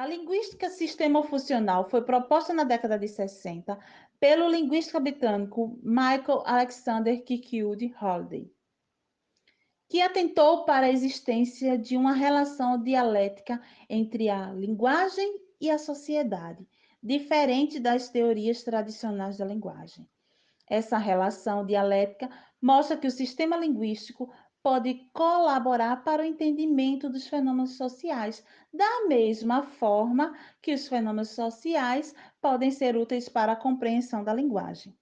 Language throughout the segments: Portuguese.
A linguística sistemofuncional foi proposta na década de 60 pelo linguista britânico Michael Alexander Kirkwood Holden, que atentou para a existência de uma relação dialética entre a linguagem e a sociedade, diferente das teorias tradicionais da linguagem. Essa relação dialética mostra que o sistema linguístico pode colaborar para o entendimento dos fenômenos sociais, da mesma forma que os fenômenos sociais podem ser úteis para a compreensão da linguagem.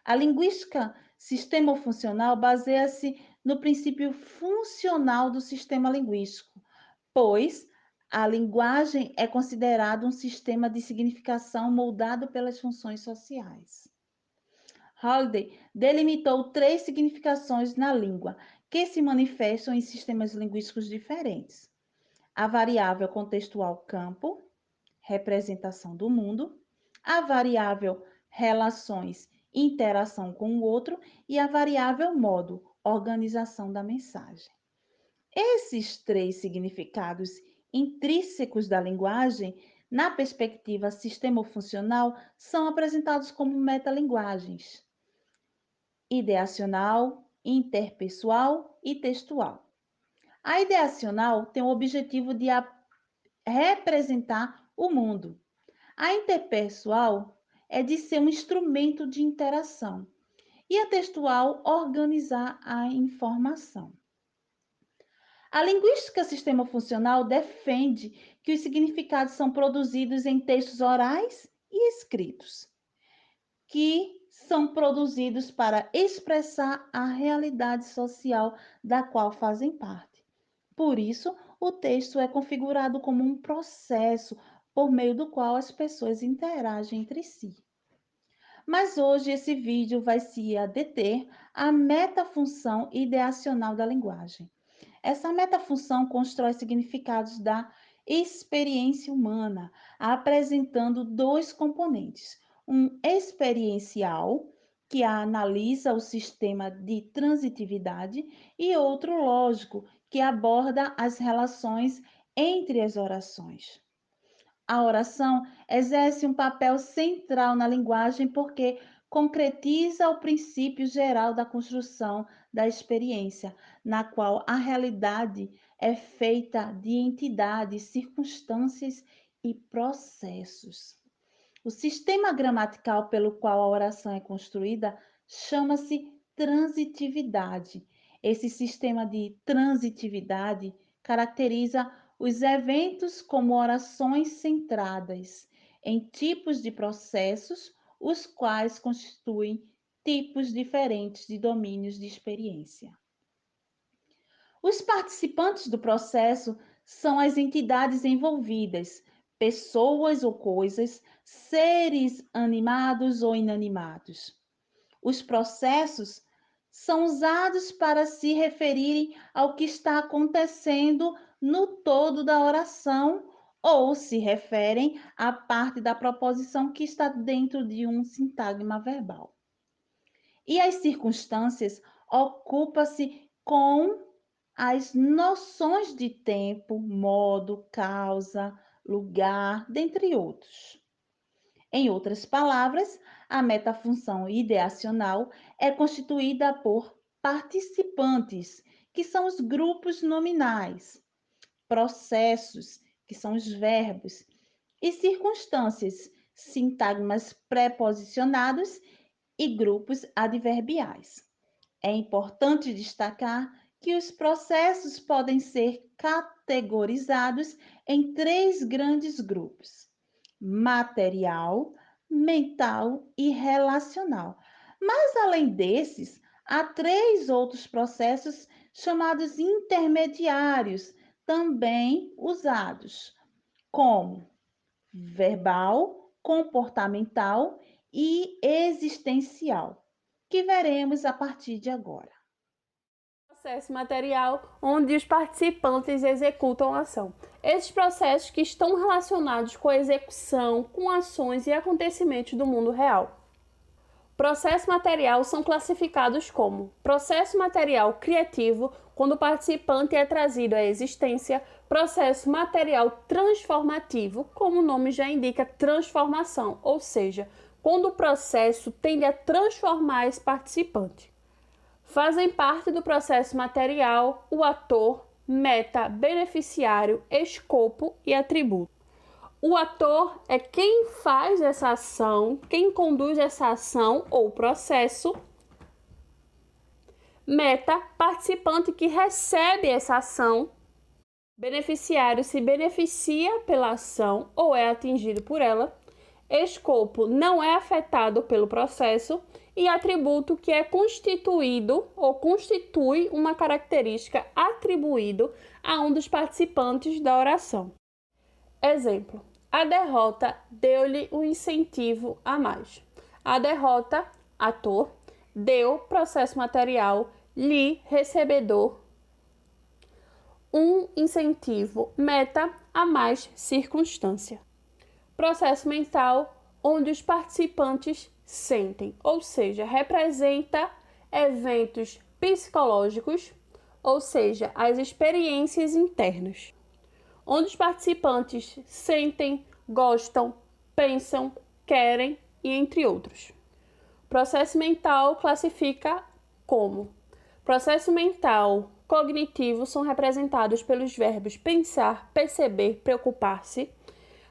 A linguística sistemofuncional baseia-se no princípio funcional do sistema linguístico, pois a linguagem é considerada um sistema de significação moldado pelas funções sociais. Holiday delimitou três significações na língua, que se manifestam em sistemas linguísticos diferentes: a variável contextual campo, representação do mundo, a variável relações, interação com o outro e a variável modo, organização da mensagem. Esses três significados intrínsecos da linguagem, na perspectiva sistemofuncional, são apresentados como metalinguagens: ideacional, interpessoal e textual. A ideacional tem o objetivo de representar o mundo. A interpessoal é de ser um instrumento de interação. E a textual, organizar a informação. A linguística sistemofuncional defende que os significados são produzidos em textos orais e escritos, que são produzidos para expressar a realidade social da qual fazem parte. Por isso, o texto é configurado como um processo por meio do qual as pessoas interagem entre si. Mas hoje esse vídeo vai se deter à metafunção ideacional da linguagem. Essa metafunção constrói significados da experiência humana, apresentando dois componentes: um experiencial, que analisa o sistema de transitividade, e outro lógico, que aborda as relações entre as orações. A oração exerce um papel central na linguagem porque concretiza o princípio geral da construção da experiência, na qual a realidade é feita de entidades, circunstâncias e processos. O sistema gramatical pelo qual a oração é construída chama-se transitividade. Esse sistema de transitividade caracteriza os eventos como orações centradas em tipos de processos, os quais constituem tipos diferentes de domínios de experiência. Os participantes do processo são as entidades envolvidas, pessoas ou coisas, seres animados ou inanimados. Os processos são usados para se referirem ao que está acontecendo no todo da oração ou se referem à parte da proposição que está dentro de um sintagma verbal. E as circunstâncias ocupa-se com as noções de tempo, modo, causa, lugar, dentre outros. Em outras palavras, a metafunção ideacional é constituída por participantes, que são os grupos nominais, processos, que são os verbos, e circunstâncias, sintagmas preposicionados e grupos adverbiais. É importante destacar que os processos podem ser categorizados em três grandes grupos: material, mental e relacional. Mas, além desses, há três outros processos chamados intermediários, também usados, como verbal, comportamental e existencial, que veremos a partir de agora. Processo material, onde os participantes executam a ação. Esses processos que estão relacionados com a execução, com ações e acontecimentos do mundo real. Processo material são classificados como processo material criativo, quando o participante é trazido à existência, processo material transformativo, como o nome já indica, transformação, ou seja, quando o processo tende a transformar esse participante. Fazem parte do processo material o ator, meta, beneficiário, escopo e atributo. O ator é quem faz essa ação, quem conduz essa ação ou processo. Meta, participante que recebe essa ação. Beneficiário se beneficia pela ação ou é atingido por ela. Escopo não é afetado pelo processo. E atributo que é constituído ou constitui uma característica atribuído a um dos participantes da oração. Exemplo: a derrota deu-lhe um incentivo a mais. A derrota, ator, deu, processo material, lhe, recebedor, um incentivo, meta, a mais, circunstância. Processo mental, onde os participantes sentem, ou seja, representa eventos psicológicos, ou seja, as experiências internas, onde os participantes sentem, gostam, pensam, querem e entre outros. Processo mental classifica como processo mental cognitivo são representados pelos verbos pensar, perceber, preocupar-se.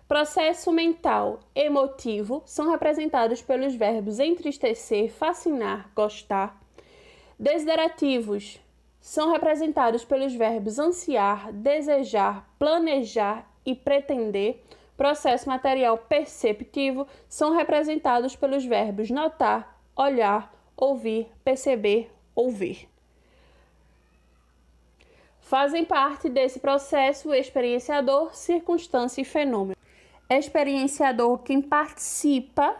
Processo mental emotivo são representados pelos verbos entristecer, fascinar, gostar. Desiderativos são representados pelos verbos ansiar, desejar, planejar e pretender. Processo material perceptivo são representados pelos verbos notar, olhar, ouvir, perceber, ouvir. Fazem parte desse processo o experienciador, circunstância e fenômeno. Experienciador, quem participa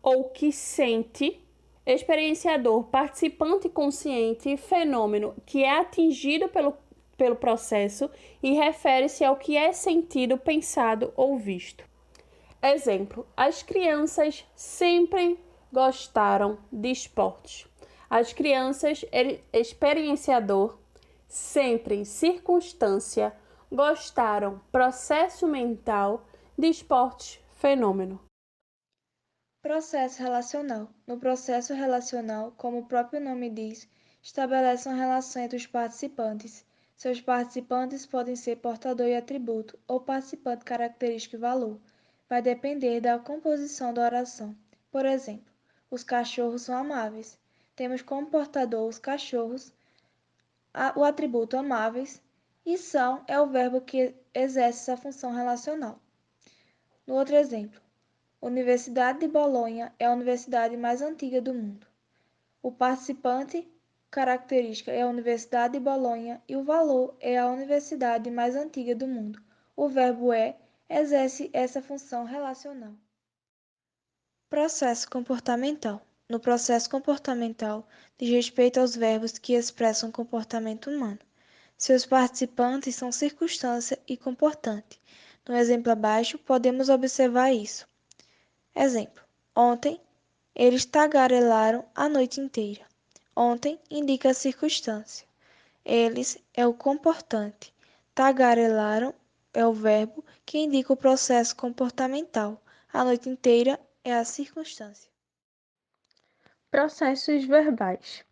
ou que sente. Experienciador, participante consciente, fenômeno que é atingido pelo processo e refere-se ao que é sentido, pensado ou visto. Exemplo: as crianças sempre gostaram de esportes. As crianças, experienciador, sempre, circunstância, gostaram, processo mental, de esportes, fenômeno. Processo relacional. No processo relacional, como o próprio nome diz, estabelece uma relação entre os participantes. Seus participantes podem ser portador e atributo, ou participante característico e valor. Vai depender da composição da oração. Por exemplo, os cachorros são amáveis. Temos como portador os cachorros, o atributo amáveis, e são é o verbo que exerce essa função relacional. No outro exemplo, Universidade de Bolonha é a universidade mais antiga do mundo. O participante característica é a Universidade de Bolonha e o valor é a universidade mais antiga do mundo. O verbo é exerce essa função relacional. Processo comportamental. No processo comportamental, diz respeito aos verbos que expressam o comportamento humano. Seus participantes são circunstância e comportante. No exemplo abaixo, podemos observar isso. Exemplo: ontem, eles tagarelaram a noite inteira. Ontem indica a circunstância. Eles é o comportante. Tagarelaram é o verbo que indica o processo comportamental. A noite inteira é a circunstância. Processos verbais.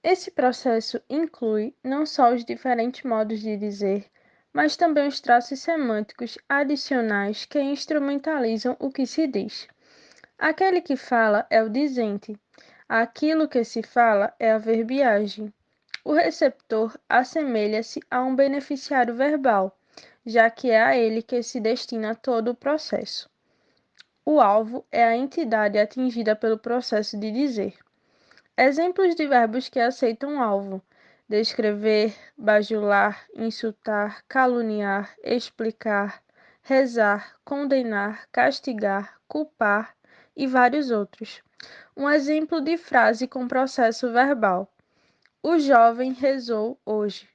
Esse processo inclui não só os diferentes modos de dizer, mas também os traços semânticos adicionais que instrumentalizam o que se diz. Aquele que fala é o dizente, aquilo que se fala é a verbiagem. O receptor assemelha-se a um beneficiário verbal, já que é a ele que se destina todo o processo. O alvo é a entidade atingida pelo processo de dizer. Exemplos de verbos que aceitam alvo: descrever, bajular, insultar, caluniar, explicar, rezar, condenar, castigar, culpar e vários outros. Um exemplo de frase com processo verbal: o jovem rezou hoje.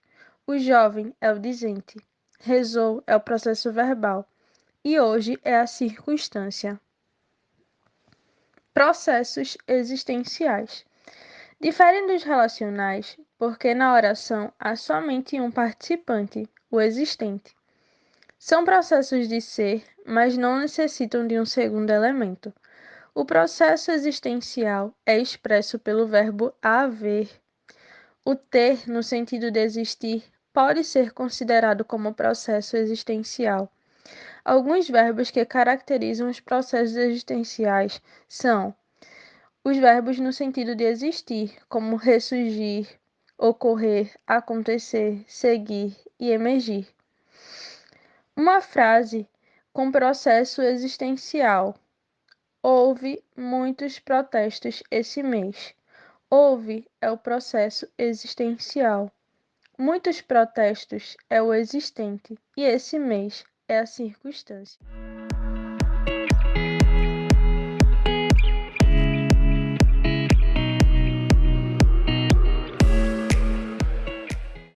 O jovem é o dizente. Rezou é o processo verbal. E hoje é a circunstância. Processos existenciais. Diferem dos relacionais porque na oração há somente um participante, o existente. São processos de ser, mas não necessitam de um segundo elemento. O processo existencial é expresso pelo verbo haver. O ter, no sentido de existir, pode ser considerado como processo existencial. Alguns verbos que caracterizam os processos existenciais são os verbos no sentido de existir, como ressurgir, ocorrer, acontecer, seguir e emergir. Uma frase com processo existencial. Houve muitos protestos esse mês. Houve é o processo existencial. Muitos protestos é o existente e esse mês é a circunstância.